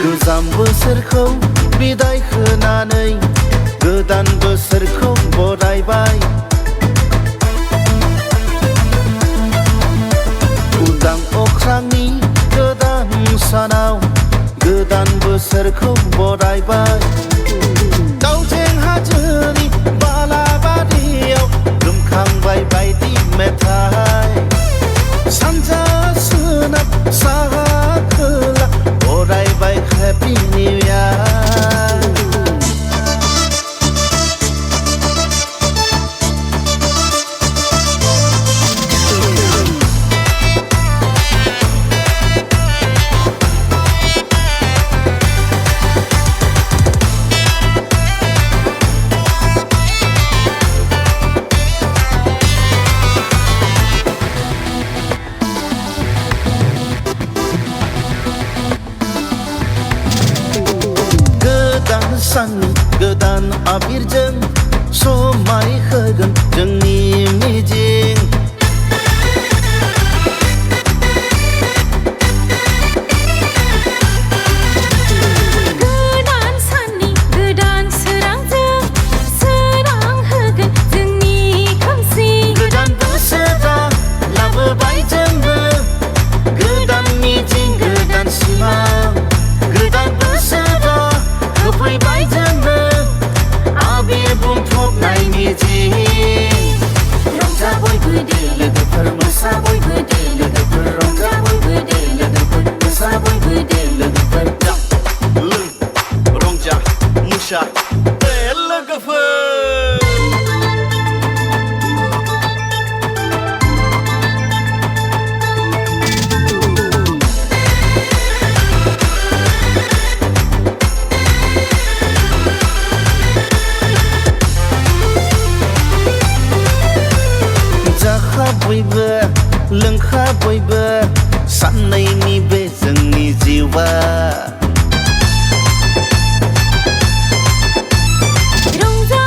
गोजाम बोसोरखौ बिदाय होनानै गोदान बोसोरखौ बरायबाय उदां अख्रांनि गोदान सानाव गोदान बोसोरखौ बरायबाय दाउजें हाजोनि बालाबारियाव गोमखांबाय बायदि मेथाइ सानजा सोनाब साहा खोला बरायबाय Happy New Year साननि गोदान आबिरजों समाय होगोन जोंनि मिजिं गोदान साननि गोदान सोरांजों सोरां होगोन जोंनि खोमसि गोदान बोसोरा लाबोबाय जोंनो गोदान मिजिं गोदान सिमां गोदान बोसोरा होफैबाय जोंनो आबिर बुंफबनाय मिजिं रंजा बयबो दे लोगोफोर मोसा बयबो दे लोगोफोर रंजा बयबो दे लोगोफोर मोसा बयबो दे लोगोफोर रंजा मोसा दे लोगोफोर बयबो लोंखा बयबो साननैनि बे जोंनि जिउआ रंजा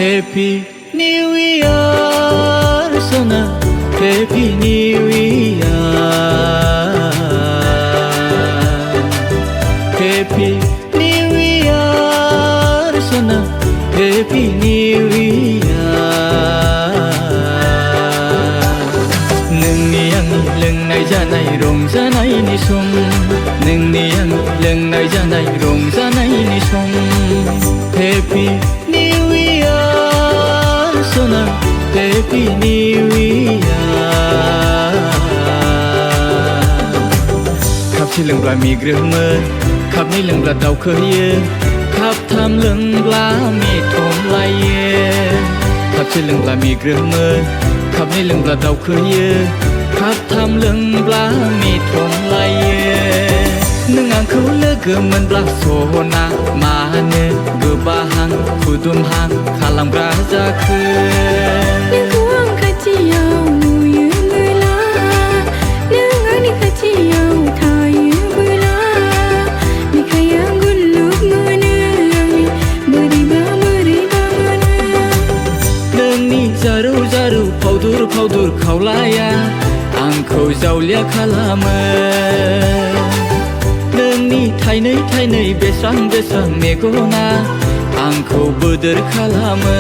Happy New Year Sona Happy New Year Happy New Year Sona Happy New Year नोंनि आंनि लोंनाय जानाय रंजानायनि सम नोंनि आंनि लोंनाय जानाय रंजानायनि सम Happy New Year Sona Happy New Year खापसे लोंब्ला मिग्रोमो खापनै लोंब्ला दावखोयो खापथाम लोंब्ला मेथमलायो खापसे लोंब्ला मिग्रोमो खापनै लोंब्ला दावखोयो खापथाम लोंब्ला मेथमलायो नों आंखौ लोगो मोनब्ला सना मानो गोबाहां खुदुमहां खालामग्रा जाखो नोंखौ आं खाथियाव नुयोबोला नों आंनि खाथियाव थायोबोला बिखाया गुलुब मोनो आंनि बोरैबा बोरैबा मोनो नोंनि जारौ जारौ फावदुर फावदुर खावलाया आंखौ जावलिया खालामो नोंनि थाइनै थाइनै बेस्रां बेस्रां मेगना आंखौ बोदोर खालामो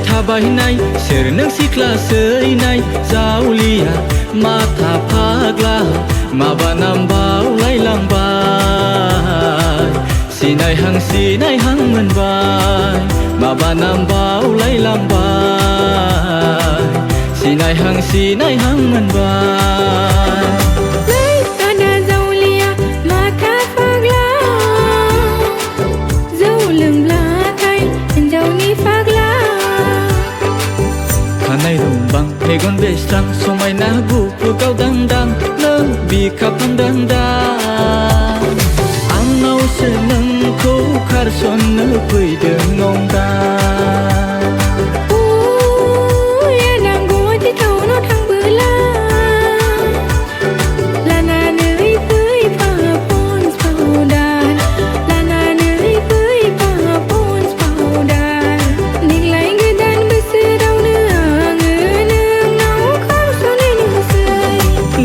थाबायनाय सोर नों सिख्ला सैनाय जावलिया माथा फाग्ला माबा नाम बावलायलांबाय सिनायहां मोनबाय माबा नाम बावलायलांबाय सिनायहां मोनबाय खानाय रुंबां मेगन बेस्रां समायना गुफुराव दांदां नों बिखा फान्दांदां आंनावसो नोंखौ खारसननो फैदों नंदां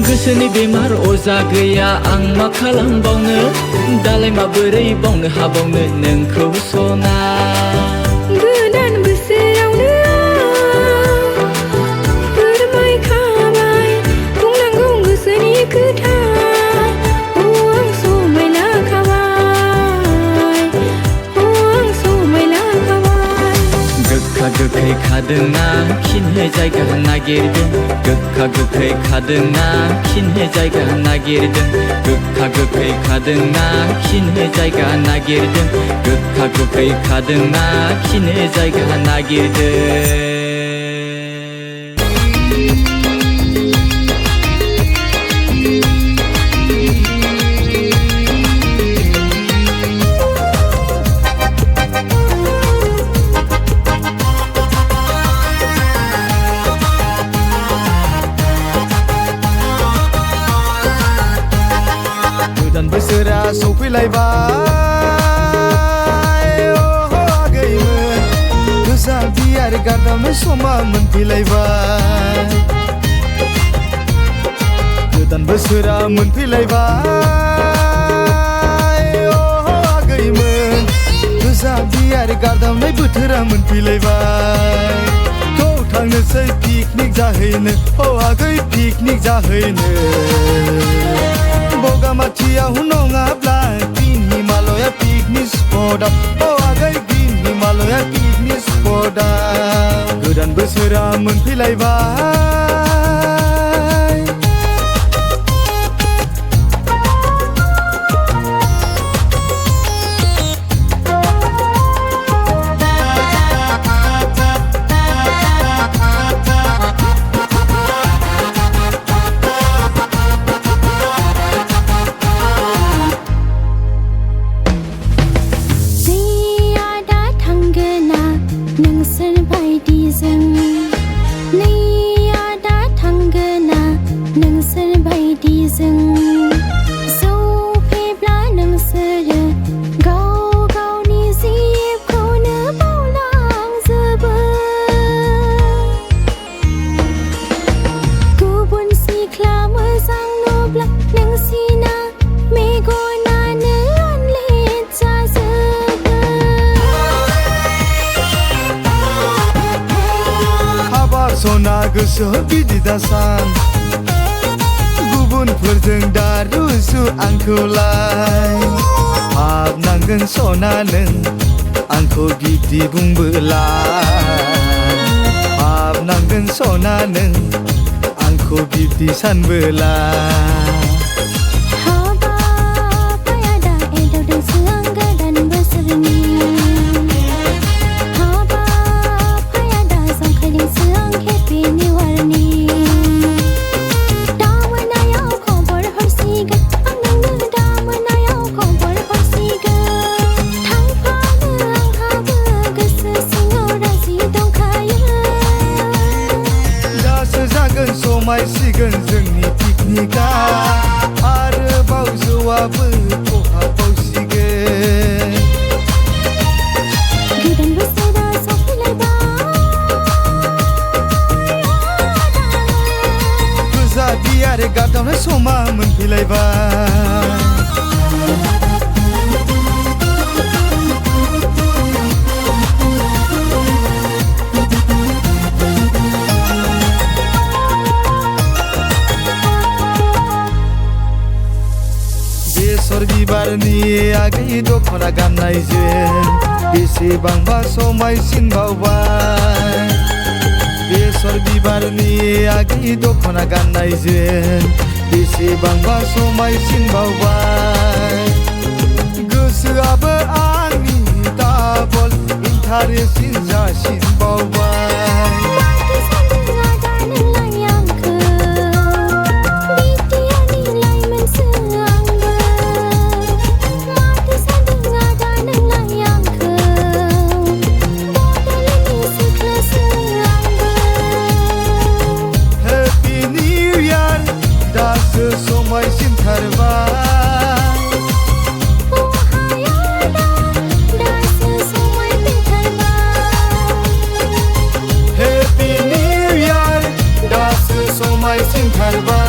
गोसोनि बेमार अजा गैया आं मा खालामबावनो दालाय माबोरै बावनो हाबावनो नोंखौ सना गोदान बोसोरावनो फोरमायखाबाय बुंनांगौ गोसोनि खोथा आं समायलाखाबाय गोखा गोखै खादोंना खिन्हे जायगा नागिरदों गोखा गोखै खादोंना खिन्हे जायगा नागिरदों गोखा गोखै खादोंना खिन्हे जायगा नागिरदों गोखा गोखै खादोंना खिन्हे जायगा नागिरदों गोदान बोसोरा सौफैलायबाय आगैमोन गोजा बियार गारदामनाय समा मोनफैलायबाय गोदान बोसोरा मोनफैलायबाय आगैमोन गोजा बियार गारदामनाय बोथोरा मोनफैलायबाय थ' थांनोसै पिकनिक जाहैनो आगै पिकनिक जाहैनो बगामाथियाव नङाब्ला ग्रीन हिमालया पिकनिक स्पटआव आगै ग्रीन हिमालया पिकनिक स्पटआव गोदान बोसोरा मोनफैलायबाय सना गोसो बिदि दासान गुबुनफोरजों दा रुजु आंखौलाय हाबनांगोन सना नों आंखौ बिदि बुंबोला हाबनांगोन सना नों आंखौ बिदि सानबोला समायसिगोन जोंनि पिकनिका आरोबाव जौआबो खहाबबावसिगोन गोदान बोसोरा सफैलायबाय गोजा बियार गारदावनाय समा मोनफैलायबाय बेसर बिबारनि आगै दख'ना गाननायजों बेसेबांबा समायसिनबावबाय बेसर बिबारनि आगै दख'ना गाननायजों बेसेबांबा समायसिनबावबाय गोसोआबो आंनि डाबल इन्टारेस्टिं जासिनबावबाय Happy New Year, das ist so mein Sinn